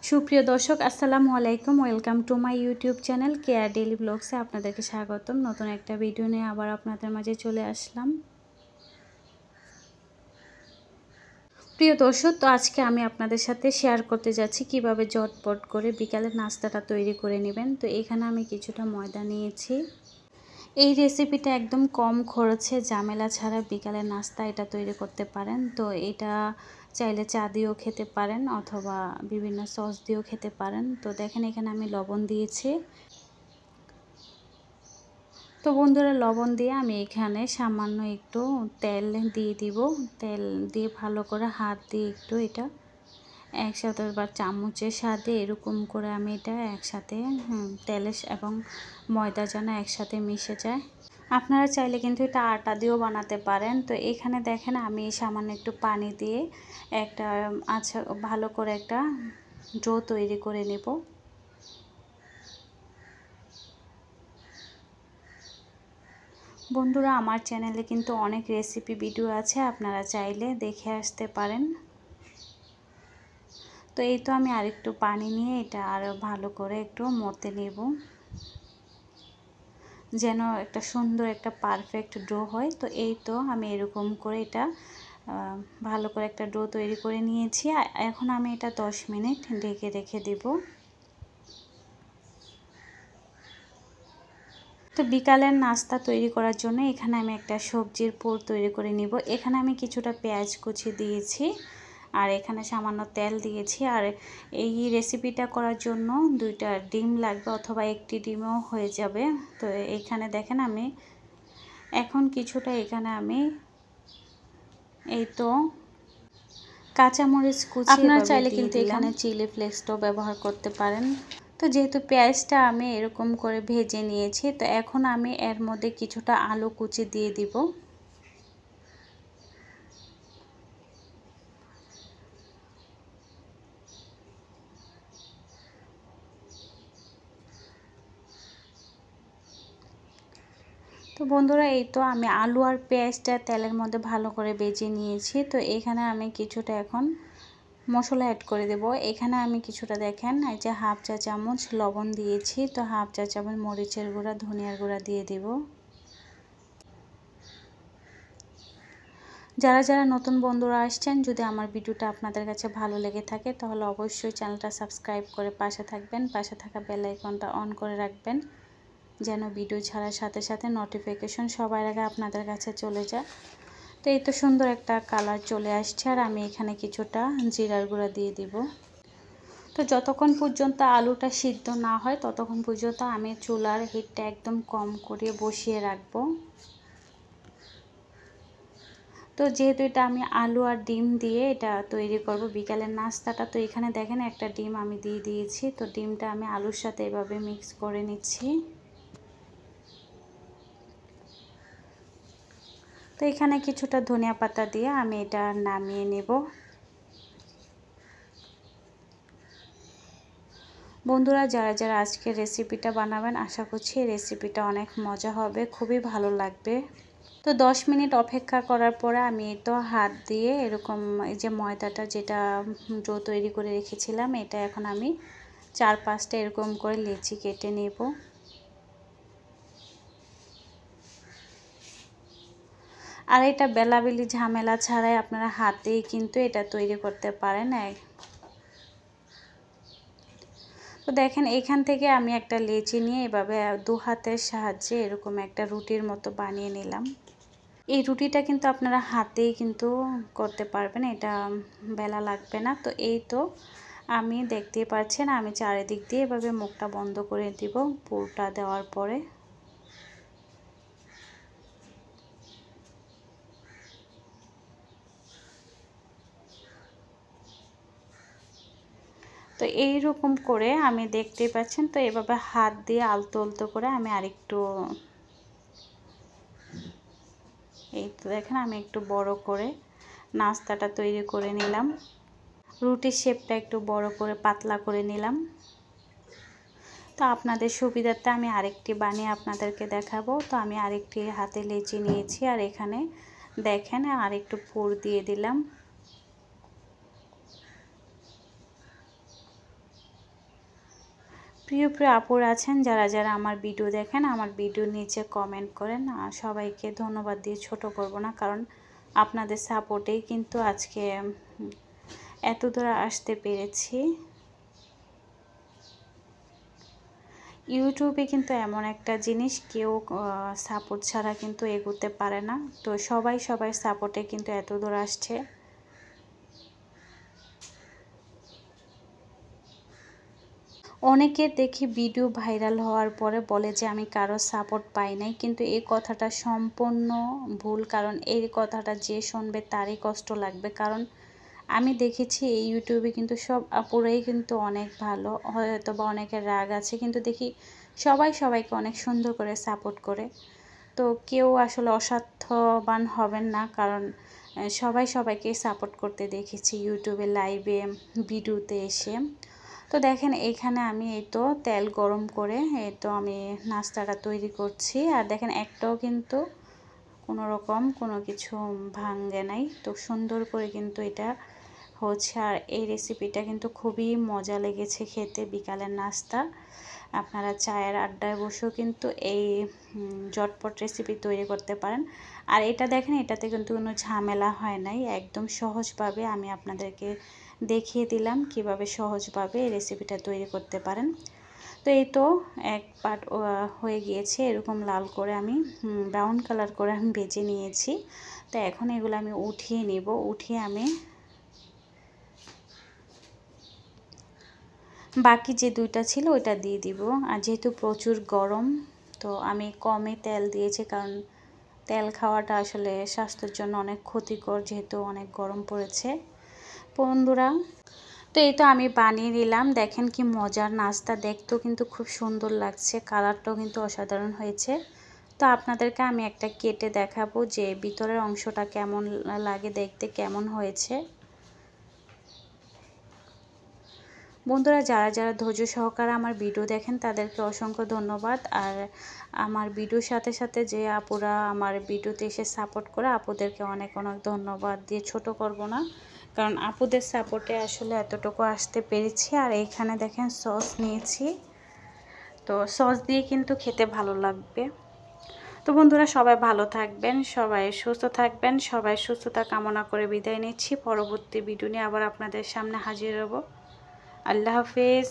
সুপ্রিয় দর্শক আসসালামু আলাইকুম, welcome to my YouTube channel care daily ব্লগসে আপনাদেরকে স্বাগতম। নতুন একটা ভিডিও নিয়ে আবার আপনাদের মাঝে চলে আসলাম। প্রিয় দর্শক, তো আজকে আমি আপনাদের সাথে শেয়ার করতে যাচ্ছি কিভাবে ঝটপট করে বিকালের নাস্তাটা তৈরি করে নেবেন। তো এখানে আমি কিছুটা ময়দা নিয়েছি। এই রেসিপিটা একদম কম খরচে ঝামেলা ছাড়া বিকালের নাস্তা এটা তৈরি করতে পারেন। তো এটা চাইলে চা দিয়েও খেতে পারেন অথবা বিভিন্ন সস দিয়েও খেতে পারেন। তো দেখেন এখানে আমি লবণ দিয়েছি। তো বন্ধুরা, লবণ দিয়ে আমি এখানে সামান্য একটু তেল দিয়ে দিব। তেল দিয়ে ভালো করে হাত দিয়ে একটু এটা একসাথে বা চামচের সাথে এরকম করে আমি এটা একসাথে তেলে এবং ময়দা যেন একসাথে মিশে যায়। আপনারা চাইলে কিন্তু এটা আটা দিয়েও বানাতে পারেন। তো এখানে দেখেন আমি সামান্য একটু পানি দিয়ে একটা ভালো করে একটা ডো তৈরি করে নেব। বন্ধুরা, আমার চ্যানেলে কিন্তু অনেক রেসিপি ভিডিও আছে, আপনারা চাইলে দেখে আসতে পারেন। তো এই তো আমি আরেকটু পানি নিয়ে এটা আরও ভালো করে একটু মতে নেব যেন একটা সুন্দর একটা পারফেক্ট ডো হয়। তো এই তো আমি এরকম করে এটা ভালো করে একটা ডো তৈরি করে নিয়েছি। এখন আমি এটা 10 মিনিট ঢেকে রেখে দেব। তো বিকালের নাস্তা তৈরি করার জন্য এখানে আমি একটা সবজির পুর তৈরি করে নিব। এখানে আমি কিছুটা পেঁয়াজ কুচি দিয়েছি আর এখানে সামান্য তেল দিয়েছি। আর এই রেসিপিটা করার জন্য 2টা ডিম লাগবে অথবা একটি ডিমও হয়ে যাবে। তো এখানে দেখেন আমি এখন কিছুটা এখানে আমি এই তো কাঁচামরিচ কুচি, আপনারা চাইলে কিন্তু এখানে চিলি ফ্লেক্সটাও ব্যবহার করতে পারেন। তো যেহেতু পেঁয়াজটা আমি এরকম করে ভেজে নিয়েছি, তো এখন আমি এর মধ্যে কিছুটা আলু কুচি দিয়ে দিব। তো বন্ধুরা, এই তো আমি আলু আর পেঁয়াজটা তেলের মধ্যে ভালো করে ভেজে নিয়েছি। তো এখানে আমি কিছুটা এখন মশলা অ্যাড করে দেব। এখানে আমি কিছুটা দেখেন এই যে হাফ চা চামচ লবণ দিয়েছি। তো হাফ চা চামচ মরিচের গুঁড়া, ধনিয়ার গুঁড়া দিয়ে দেব। যারা যারা নতুন বন্ধুরা আসছেন, যদি আমার ভিডিওটা আপনাদের কাছে ভালো লেগে থাকে তাহলে অবশ্যই চ্যানেলটা সাবস্ক্রাইব করে পাশে থাকবেন। পাশে থাকা বেল আইকনটা অন করে রাখবেন যেন ভিডিও ছাড়ার সাথে সাথে নোটিফিকেশন সবার আগে আপনাদের কাছে চলে যায়। তো এই তো সুন্দর একটা কালার চলে আসছে। আর আমি এখানে কিছুটা জিরার গুঁড়া দিয়ে দিব। তো যতক্ষণ পর্যন্ত আলুটা সিদ্ধ না হয় ততক্ষণ পর্যন্ত আমি চুলার হিটটা একদম কম করে বসিয়ে রাখবো। তো যেহেতু এটা আমি আলু আর ডিম দিয়ে এটা তৈরি করব বিকালের নাস্তাটা, তো এখানে দেখেন একটা ডিম আমি দিয়ে দিয়েছি। তো ডিমটা আমি আলুর সাথে এভাবে মিক্স করে নিচ্ছি। তো এখানে কিছুটা ধনিয়া পাতা দিয়ে আমি এটা নামিয়ে নেব। বন্ধুরা, যারা যারা আজকে রেসিপিটা বানাবেন আশা করছি এই রেসিপিটা অনেক মজা হবে, খুবই ভালো লাগবে। তো 10 মিনিট অপেক্ষা করার পরে আমি তো হাত দিয়ে এরকম এই যে ময়দাটা যেটা ডো তৈরি করে রেখেছিলাম এটা এখন আমি 4-5টা এরকম করে লেচি কেটে নেব। আর এটা বেলাবেলি ঝামেলা ছাড়াই আপনারা হাতেই কিন্তু এটা তৈরি করতে পারেন। তো দেখেন এখান থেকে আমি একটা লেচি নিয়ে এভাবে 2 হাতের সাহায্যে এরকম একটা রুটির মতো বানিয়ে নিলাম। এই রুটিটা কিন্তু আপনারা হাতেই কিন্তু করতে পারবেন, এটা বেলা লাগবে না। তো এই তো আমি দেখতেই পাচ্ছেন আমি চারিদিক দিয়ে এভাবে মুখটা বন্ধ করে দিব পুরটা দেওয়ার পরে। তো এইরকম করে আমি দেখতেই পাচ্ছেন। তো এভাবে হাত দিয়ে আলতো আলতো করে আমি আরেকটু এই তো দেখেন আমি একটু বড় করে নাস্তাটা তৈরি করে নিলাম। রুটির শেপটা একটু বড় করে পাতলা করে নিলাম। তো আপনাদের সুবিধার্থে আমি আরেকটি বানিয়ে আপনাদেরকে দেখাবো। তো আমি আরেকটি হাতে লেচি নিয়েছি আর এখানে দেখেন আরেকটু পুর দিয়ে দিলাম। প্রিয় প্রিয় আপুরা আছেন যারা যারা আমার ভিডিও দেখেন, আমার ভিডিওর নিচে কমেন্ট করেন। আর সবাইকে ধন্যবাদ দিয়ে ছোট করব না, কারণ আপনাদের সাপোর্টেই কিন্তু আজকে এত দূর আসতে পেরেছি। ইউটিউবে কিন্তু এমন একটা জিনিস, কেউ সাপোর্ট ছাড়া কিন্তু এগোতে পারে না। তো সবাই সাপোর্টে কিন্তু এত দূর আসছে। অনেকের দেখি ভিডিও ভাইরাল হওয়ার পরে বলে যে আমি কারো সাপোর্ট পাই নাই, কিন্তু এই কথাটা সম্পূর্ণ ভুল। কারণ এই কথাটা যে শুনবে তারই কষ্ট লাগবে। কারণ আমি দেখেছি এই ইউটিউবে কিন্তু সব আপুরাই কিন্তু অনেক ভালো, হয়তো বা অনেকের রাগ আছে, কিন্তু দেখি সবাইকে অনেক সুন্দর করে সাপোর্ট করে। তো কেউ আসলে অস্বার্থবান হবেন না, কারণ সবাইকে সাপোর্ট করতে দেখেছি ইউটিউবে, লাইভে, ভিডিওতে এসে। তো দেখেন এখানে আমি এই তো তেল গরম করে এই তো আমি নাস্তাটা তৈরি করছি। আর দেখেন একটাও কিন্তু কোনো রকম কোনো কিছু ভাঙে নাই। তো সুন্দর করে কিন্তু এটা হচ্ছে। আর এই রেসিপিটা কিন্তু খুবই মজা লেগেছে খেতে, বিকালের নাস্তা। আপনারা চায়ের আড্ডায় বসেও কিন্তু এই ঝটপট রেসিপি তৈরি করতে পারেন। আর এটা দেখেন, এটাতে কিন্তু কোনো ঝামেলা হয় নাই, একদম সহজভাবে আমি আপনাদেরকে দেখিয়ে দিলাম কিভাবে সহজভাবে এই রেসিপিটা তৈরি করতে পারেন। তো এই তো এক পার্ট হয়ে গিয়েছে, এরকম লাল করে আমি ব্রাউন কালার করে আমি ভেজে নিয়েছি। তো এখন এগুলো আমি উঠিয়ে নিব, উঠিয়ে আমি বাকি যে দুইটা ছিল ওইটা দিয়ে দিব। আর যেহেতু প্রচুর গরম, তো আমি কমই তেল দিয়েছি, কারণ তেল খাওয়াটা আসলে স্বাস্থ্যের জন্য অনেক ক্ষতিকর, যেহেতু অনেক গরম পড়েছে বন্ধুরা। তো এই তো আমি বানিয়ে নিলাম। দেখেন কি মজার নাস্তা, দেখতেও কিন্তু খুব সুন্দর লাগছে, কালারটাও কিন্তু অসাধারণ হয়েছে। তো আপনাদেরকে আমি একটা কেটে দেখাবো যে ভিতরের অংশটা কেমন লাগে দেখতে, কেমন হয়েছে। বন্ধুরা যারা যারা ধৈর্য সহকারে আমার ভিডিও দেখেন তাদেরকে অসংখ্য ধন্যবাদ। আর আমার ভিডিওর সাথে সাথে যে আপুরা আমার ভিডিওতে এসে সাপোর্ট করে, আপুদেরকে অনেক অনেক ধন্যবাদ দিয়ে ছোট করব না, কারণ আপুদের সাপোর্টে আসলে এতটুকু আসতে পেরেছি। আর এইখানে দেখেন সস নিয়েছি, তো সস দিয়ে কিন্তু খেতে ভালো লাগবে। তো বন্ধুরা সবাই ভালো থাকবেন, সবাই সুস্থ থাকবেন, সবাই সুস্থতা কামনা করে বিদায় নিচ্ছি। পরবর্তী ভিডিও নিয়ে আবার আপনাদের সামনে হাজির হব। আল্লাহ হাফেজ।